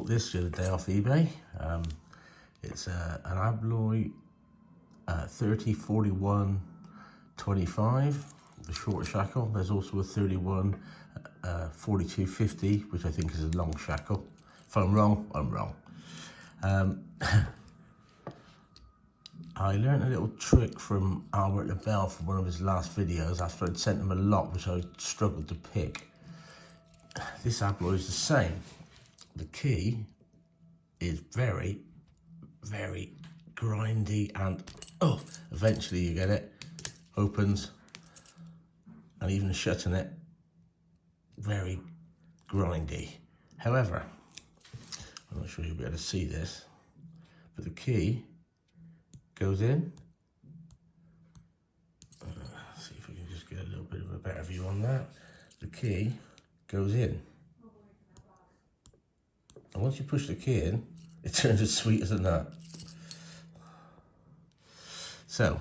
bought this the other day off eBay. It's an Abloy 30-41-25, the short shackle. There's also a 31 42-50, which I think is a long shackle. If I'm wrong, I'm wrong. I learned a little trick from Albert LaBelle from one of his last videos after I'd sent him a lot which I struggled to pick. This Abloy is the same. The key is very, very grindy and eventually you get it, opens, and even shutting it, very grindy. However, I'm not sure you'll be able to see this, but the key goes in. See if we can just get a little bit of a better view on that. The key goes in. And once you push the key in, it turns as sweet as a nut. So,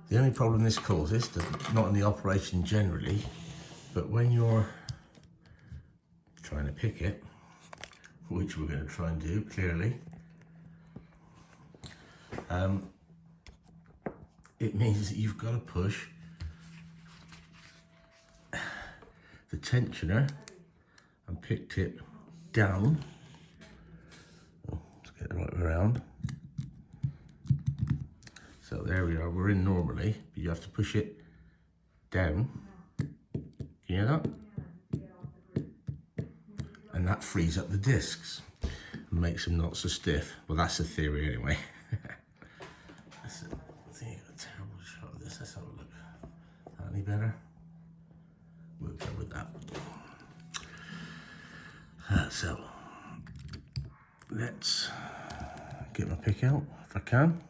the only problem this causes, not in the operation generally, but when you're trying to pick it, which we're going to try and do clearly, it means that you've got to push the tensioner and pick tip down. Let's get the right way around. So there we are, we're in normally, but you have to push it down. Can you hear that? And that frees up the discs and makes them not so stiff. Well, that's the theory anyway. I think I got a terrible shot of this. Let's have a look. Any better? We'll go with that. So, let's get my pick out if I can.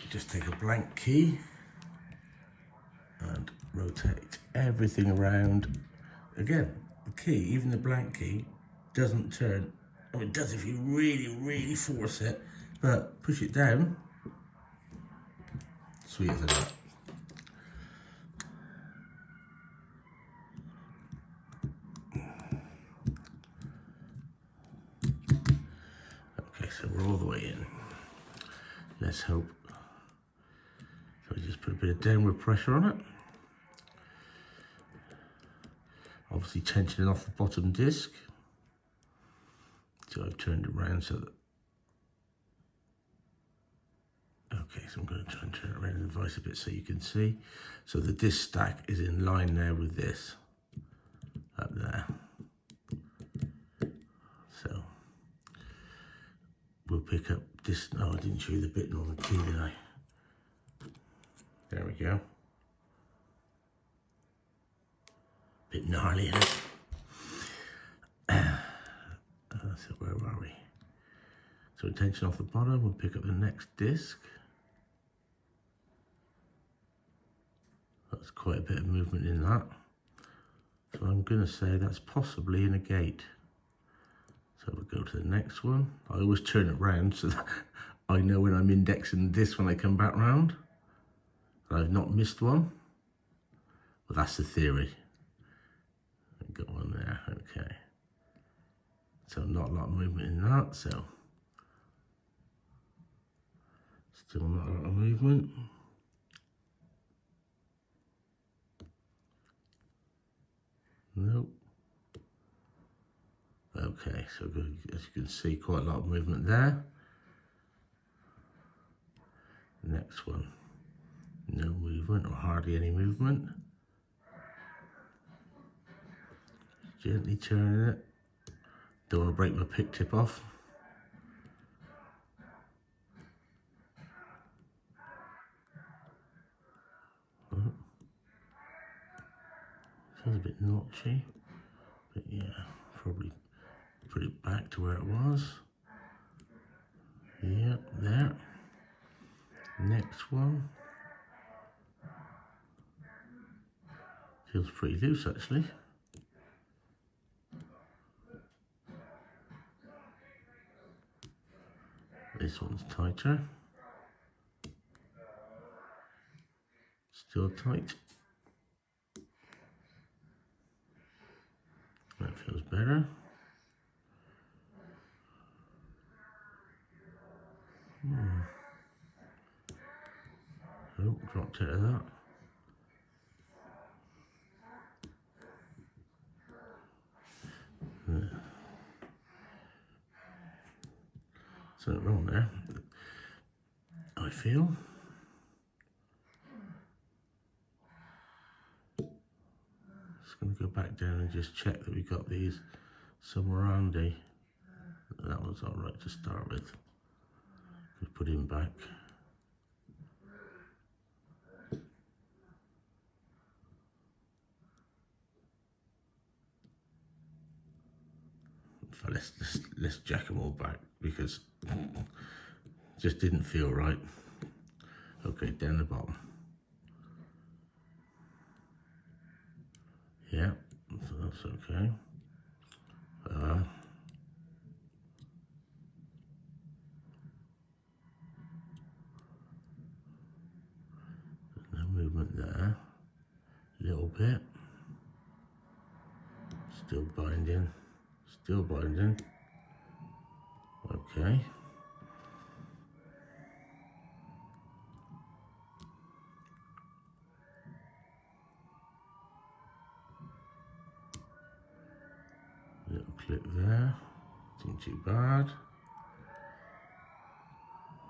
Just take a blank key and rotate everything around. Again, the key, even the blank key, doesn't turn. I mean, it does if you really, really force it, but push it down, sweet as a nut. Okay, so we're all the way in. Let's hope. So just put a bit of downward pressure on it. Obviously tensioning off the bottom disc. So I've turned it around so that, okay, so I'm going to try and turn it around the device a bit so you can see. So the disc stack is in line there with this, up there. So we'll pick up this, no, I didn't show you the bit on the key, did I? There we go. Bit gnarly, isn't it? So where are we? So tension off the bottom, we'll pick up the next disc. That's quite a bit of movement in that. So I'm going to say that's possibly in a gate. So we'll go to the next one. I always turn it round so that I know when I'm indexing the disc when I come back round. I've not missed one. Well, that's the theory. I've got one there, okay. So not a lot of movement in that, so still not a lot of movement. Nope. Okay, so good. As you can see, quite a lot of movement there. Next one, no movement or hardly any movement. Gently turning it. Don't want to break my pick tip off. Sounds a bit notchy, but yeah, probably put it back to where it was. Yep, there. Next one. Feels pretty loose actually. This one's tighter. Still tight. That feels better. Oh, dropped it of that. Something wrong there, I feel. Just going to go back down and just check that we got these somewhere handy. That was all right to start with. Just put him back. So let's jack them all back because it just didn't feel right. Okay, down the bottom. Yeah, so that's okay. No movement there. Little bit. Still binding. Still binding. Okay. Little clip there. Not too bad.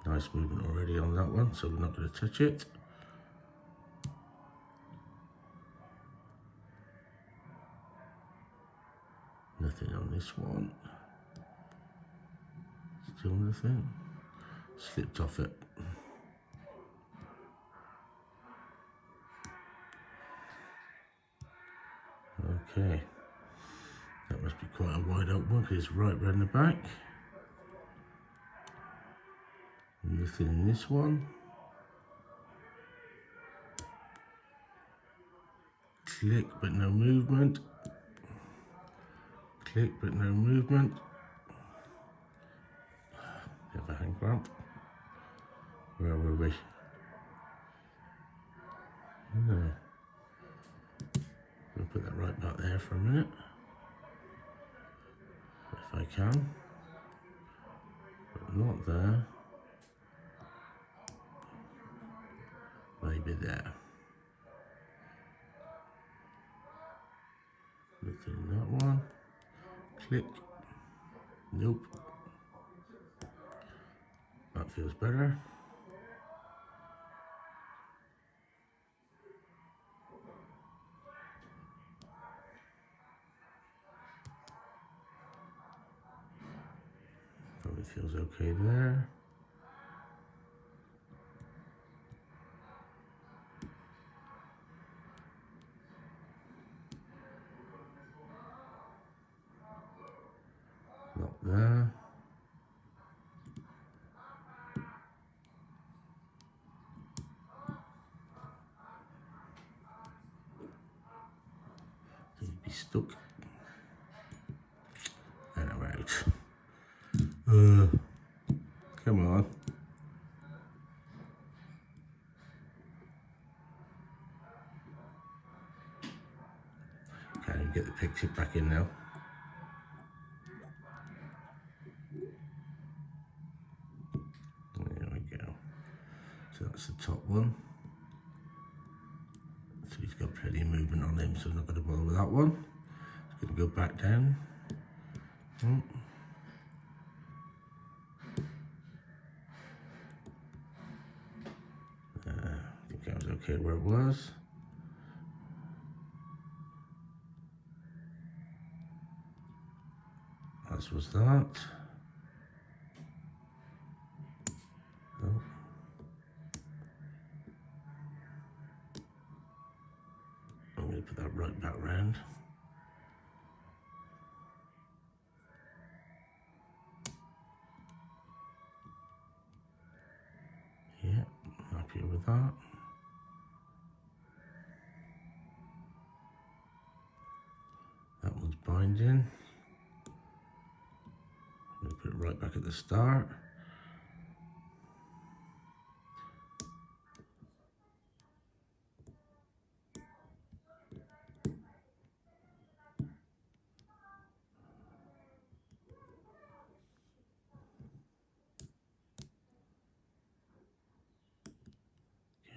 Nice movement already on that one, so we're not going to touch it. Nothing on this one. Still nothing. Slipped off it. Okay. That must be quite a wide open one because it's right round the back. Nothing in this one. Click but no movement. Click but no movement. Have a hand cramp. Where were we? No. I'll put that right back there for a minute. If I can. But not there. Maybe there. Nothing in that one. Click. Nope. That feels better. Probably feels okay there. Not there. You'd be stuck. And I'm out. Come on. Can't even get the picture back in now. There we go. So that's the top one. So he's got plenty of movement on him, so I'm not going to bother with that one. It's going to go back down. I think that was okay where it was. As was that. Oh. I'm going to put that right back round. Yeah, happy with that. That one's binding. I'm going to put it right back at the start.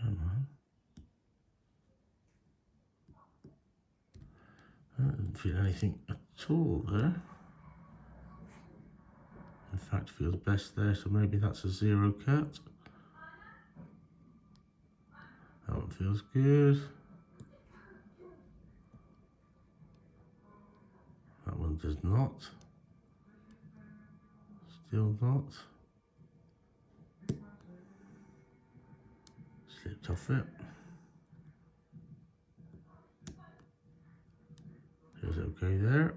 Come I don't feel anything at all there. In fact, feels best there, so maybe that's a 0 cut. That one feels good. That one does not. Still not. Slipped off it. Feels okay there.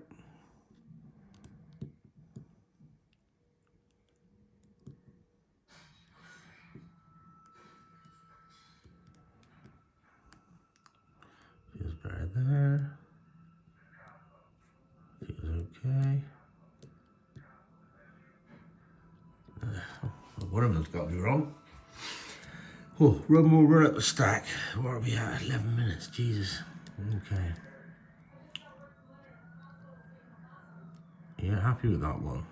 Feels better there. Feels okay. One of them's got to be wrong. Oh, one more run up the stack. What are we at? 11 minutes. Jesus. Okay. Yeah, happy with that one.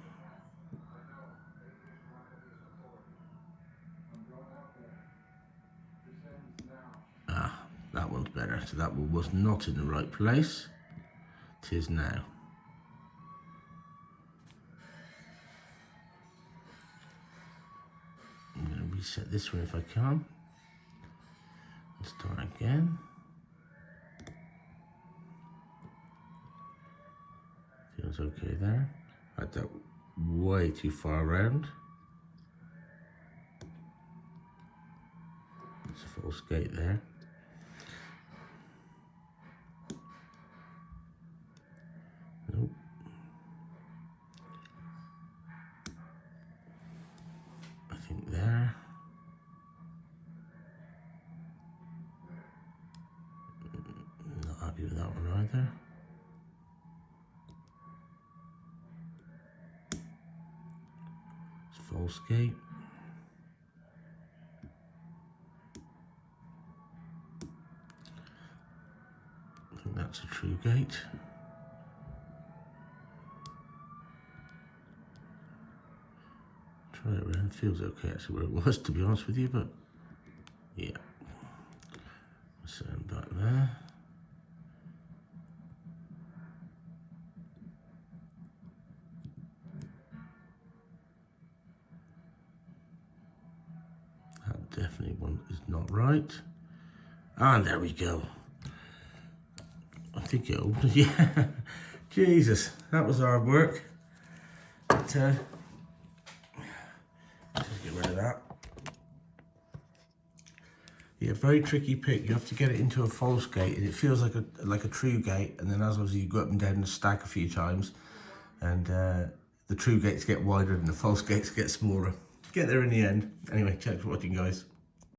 Ah, that one's better. So that one was not in the right place. It is now. I'm going to reset this one if I can. Let's start again. Feels okay there. Had that way too far around. It's a full skate there. Nope. I think there. Not happy with that one either. It's full skate. I think that's a true gate. Try it around, feels okay actually where it was, to be honest with you, but yeah. Send back there. That definitely one is not right. And there we go. I think it opened, yeah. Jesus, that was hard work. But, just get rid of that. Yeah, very tricky pick. You have to get it into a false gate, and it feels like a true gate. And then as obviously you go up and down the stack a few times, and the true gates get wider and the false gates get smaller. Get there in the end. Anyway, thanks for watching, guys.